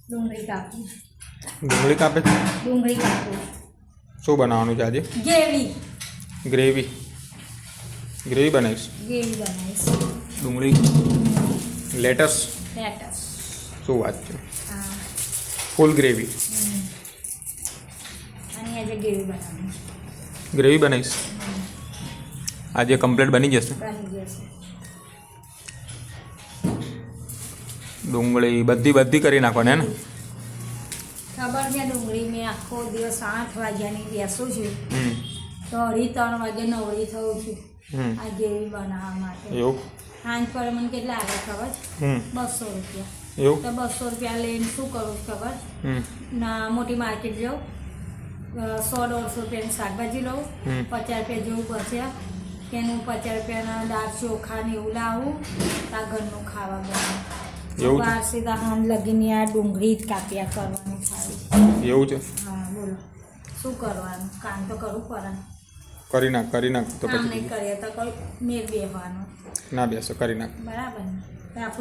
ડુંગળી કાપી. ડુંગળી કાપે છે? ડુંગળી કાપી. શું બનાવવાનું છે આજે? ગ્રેવી. ગ્રેવી. ગ્રેવી બનાવીશ. ગ્રેવી બનાવીશ. ડુંગળી લેટસ. લેટસ. શું વાત છે? હા. ફૂલ ગ્રેવી. અને આજે ગ્રેવી બનાવવાની. ગ્રેવી બનાવીશ. આજે કમ્પ્લીટ બની જશે. બની જશે. ડુંગળી બધી કરી નાખવાની હે ને? ખબર છે ડુંગળી મેં આખો દિવસ 8 વાગ્યાની બેસું છું હમ. તો 2:30 વાગે નવરી થયું છું હમ. આ ગ્રેવી બનાવવા માટે. એવું? સાંજ પર મને કેટલા આવે ખબર? હમ. 200 રૂપિયા. એવું? તો 200 રૂપિયા લઈને શું કરું ખબર? હમ. ના મોટી માર્કેટ જાઉં, 100-150 રૂપિયાની શાકભાજી લઉં, હમ. 50 રૂપિયા જેવું બચ્યા તેનું 50 રૂપિયાના દાળ ચોખા ને એવું લાવું, આ ઘરનું ખાવા બનાવું. એવું છે? બાર સીધા હાંજ લગીને આ ડુંગળી જ કાપ્યા કરવાની ખાલી. એવું છે? હા બોલો શું કરવાનું? કામ તો કરવું પડે ને. કરી નાખ તો કામ પછી નહીં કરીએ તો કઈ મેળ બેસવાનું. ના બેસો, કરી નાખ. બરાબર ને? તો આપણું